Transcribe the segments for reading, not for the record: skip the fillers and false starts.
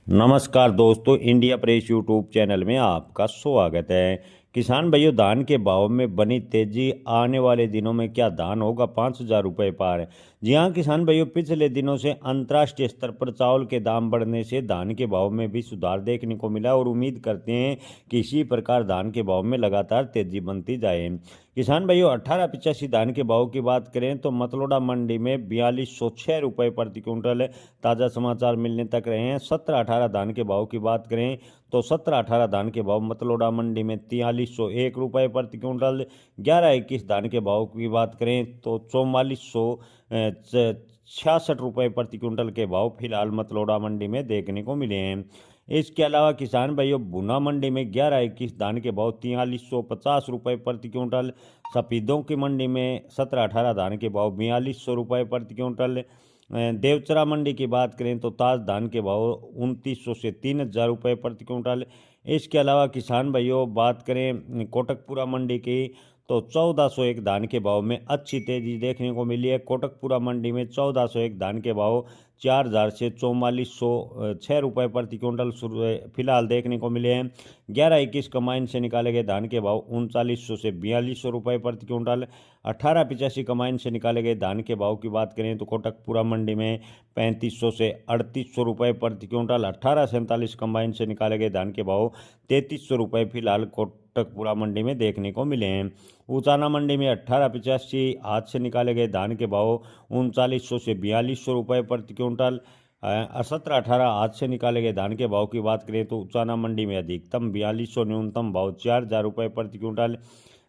नमस्कार दोस्तों, India press YouTube channel में आपका स्वागत है। किसान भाइयों, धान के भाव में बनी तेजी, आने वाले दिनों में क्या धान होगा 5,000 रुपये पार। जी हाँ किसान भाइयों, पिछले दिनों से अंतर्राष्ट्रीय स्तर पर चावल के दाम बढ़ने से धान के भाव में भी सुधार देखने को मिला और उम्मीद करते हैं कि इसी प्रकार धान के भाव में लगातार तेजी बनती जाए। किसान भाइयों, 1885 धान के भाव की बात करें तो मतलोडा मंडी में 4206 रुपये प्रति क्विंटल ताज़ा समाचार मिलने तक रहे हैं। 17-18 धान के भाव की बात करें तो 17-18 धान के भाव मतलोडा मंडी में 4301 रुपये प्रति क्विंटल। 11-21 धान के भाव की बात करें तो 4466 रुपये प्रति क्विंटल के भाव फिलहाल मतलोडा मंडी में देखने को मिले हैं। इसके अलावा किसान भाइयों, भुना मंडी में 11-21 धान के भाव 4350 रुपये प्रति क्विंटल। सफेदों की मंडी में 17-18 धान के भाव 4200 रुपये प्रति क्विंटल। देवचरा मंडी की बात करें तो ताज धान के भाव 2900 से 3,000 रुपये प्रति क्विंटल। इसके अलावा किसान भाइयों, बात करें कोटकपुरा मंडी की तो 1401 धान के भाव में अच्छी तेजी देखने को मिली है। कोटकपुरा मंडी में 1401 धान के भाव 4,000 से 4406 रुपये प्रति क्विंटल फिलहाल देखने को मिले हैं। 11-21 कमाइन से निकाले गए धान के भाव 3900 से 4200 रुपये प्रति क्विंटल। 18-85 कमाइन से निकाले गए धान के भाव की बात करें तो कोटकपुरा मंडी में 3500 से 3800 रुपये प्रति क्विंटल। 18-47 कमाइन से निकाले गए धान के भाव 3300 रुपये फिलहाल कोटकपुरा मंडी में देखने को मिले हैं। उचाना मंडी में 18-85 हाथ से निकाले गए धान के भाव 3900 से 4200 रुपये प्रति क्विंटल। 17-18 हाथ से निकाले गए धान के भाव की बात करें तो उचाना मंडी में अधिकतम 4200, न्यूनतम भाव 4,000 रुपये प्रति क्विंटल।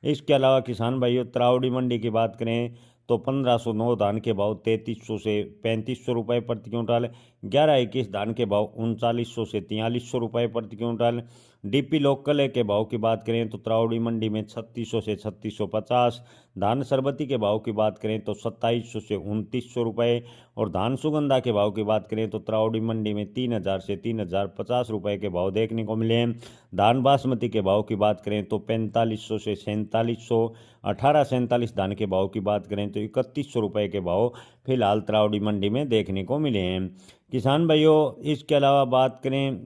इसके अलावा किसान भाइयों, त्रावड़ी मंडी की बात करें तो 1509 धान के भाव 3300 से 3500 रुपये प्रति क्विंटल। 11-21 धान के भाव 3900 से 4300 रुपये प्रति क्विंटल। डीपी लोकल के भाव की बात करें तो त्रावड़ी मंडी में 3600 से 3650। धान सरबती के भाव की बात करें तो 2700 से 2900 रुपये। और धान सुगंधा के भाव की बात करें तो त्रावड़ी मंडी में 3,000 से 3,050 रुपये के भाव देखने को मिले हैं। धान बासमती के भाव की बात करें तो 4500 से 4700। 18-47 धान के भाव की बात करें तो 3100 रुपये के भाव फिलहाल त्रावड़ी मंडी में देखने को मिले हैं। किसान भाइयों, इसके अलावा बात करें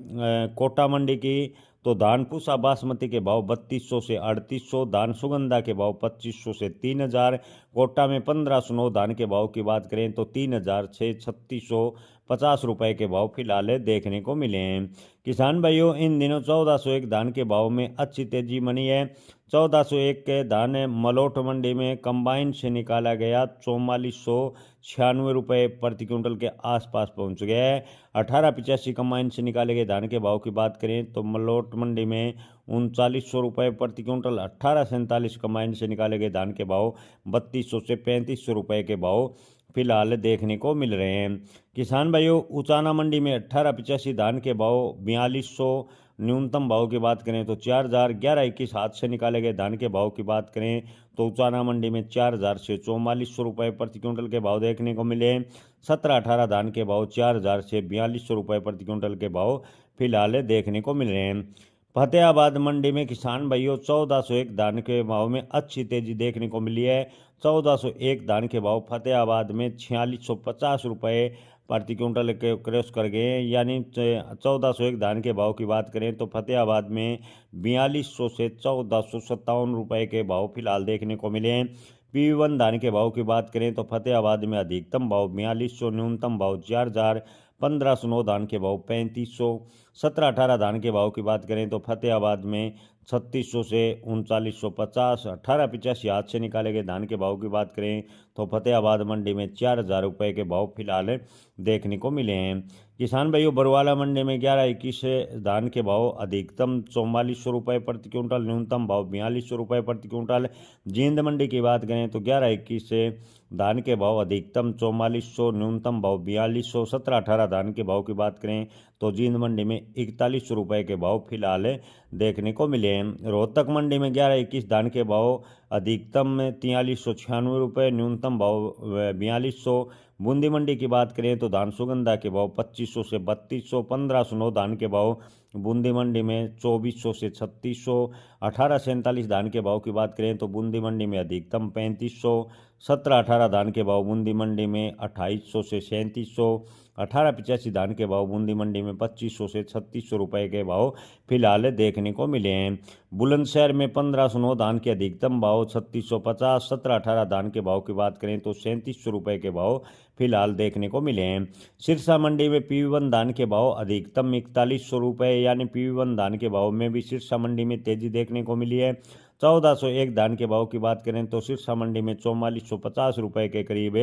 कोटा मंडी की तो धान पूसा बासमती के भाव 3200 से 3800। धान सुगंधा के भाव 2500 से 3,000। कोटा में 1509 धान के भाव की बात करें तो 3,000 से 3650 रुपये के भाव फिलहाल देखने को मिले हैं। किसान भाइयों, इन दिनों 1401 धान के भाव में अच्छी तेजी बनी है। 1401 के धान मलोट मंडी में कंबाइन से निकाला गया 4496 रुपये प्रति क्विंटल के आसपास पहुंच गया है। 18-85 कंबाइन से निकाले गए धान के भाव की बात करें तो मलोट मंडी में 3900 रुपये प्रति क्विंटल। 18-47 कंबाइन से निकाले गए धान के भाव 3200 से 3500 रुपये के भाव फिलहाल देखने को मिल रहे हैं। किसान भाइयों, उचाना मंडी में 18-85 धान के भाव 4200। न्यूनतम भाव की बात करें तो 4,000। 11-21 हाथ से निकाले गए धान के भाव की बात करें तो उचाना मंडी में 4,000 से 4400 रुपये प्रति क्विंटल के भाव देखने को मिले। 17-18 धान के भाव 4,000 से 4200 रुपये प्रति क्विंटल के भाव फिलहाल देखने को मिल रहे हैं। फतेहाबाद मंडी में किसान भाइयों, 1401 धान के भाव में अच्छी तेजी देखने को मिली है। 1401 धान के भाव फतेहाबाद में 4650 रुपये प्रति क्विंटल के क्रॉस कर गए हैं। यानी 1401 धान के भाव की बात करें तो फतेहाबाद में 4200 से 1457 रुपये के भाव फिलहाल देखने को मिले हैं। P1 धान के भाव की बात करें तो फतेहाबाद में अधिकतम भाव 4200, न्यूनतम भाव 4,000। 1509 धान के भाव 3500। 17-18 धान के भाव की बात करें तो फतेहाबाद में 3600 से 3950। 18-85 हाथ से निकाले गए धान के भाव की बात करें तो फतेहाबाद मंडी में 4,000 रुपये के भाव फिलहाल देखने को मिले हैं। किसान भाइयों, बरवाला मंडी में 11-21 धान के भाव अधिकतम 4400 रुपये प्रति क्विंटल, न्यूनतम भाव 4200 रुपये प्रति क्विंटल। जींद मंडी की बात करें तो 11-21 से धान के भाव अधिकतम 4400, न्यूनतम भाव 4200। 17-18 धान के भाव की बात करें तो जींद मंडी में 4100 रुपये के भाव फिलहाल देखने को मिले हैं। रोहतक मंडी में 11-21 धान के भाव अधिकतम 4396 रुपये, न्यूनतम भाव 4200। बूंदी मंडी की बात करें तो धान सुगंधा के भाव 2500 से 3200। 1509 धान के भाव बूंदी मंडी में 2400 से 3600। 18-47 धान के भाव की बात करें तो बूंदी मंडी में अधिकतम 3500। 17-18 धान के भाव बूंदी मंडी में 2800 से 3700। 1885 धान के भाव बूंदी मंडी में 2500 से 3600 रुपए के भाव फिलहाल देखने को मिले हैं। बुलंदशहर में 1509 धान के अधिकतम भाव 3650, 1718 धान के भाव की बात करें तो 3700 रुपए के भाव फिलहाल देखने को मिले हैं। सिरसा मंडी में PV1 धान के भाव अधिकतम 4100 रुपए यानी PV1 धान के भाव में भी सिरसा मंडी में तेजी देखने को मिली है। 1401 धान के भाव की बात करें तो सिरसा मंडी में 4450 रुपए के करीब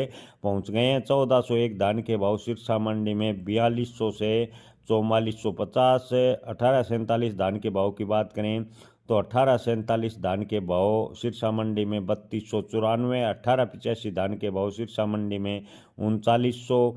पहुंच गए हैं। 1401 धान के भाव सिरसा मंडी में 4200 से 4450। 1847 धान के भाव की बात करें तो 1847 धान के भाव सिरसा मंडी में 3294। 1885 धान के भाव सिरसा मंडी में 3900।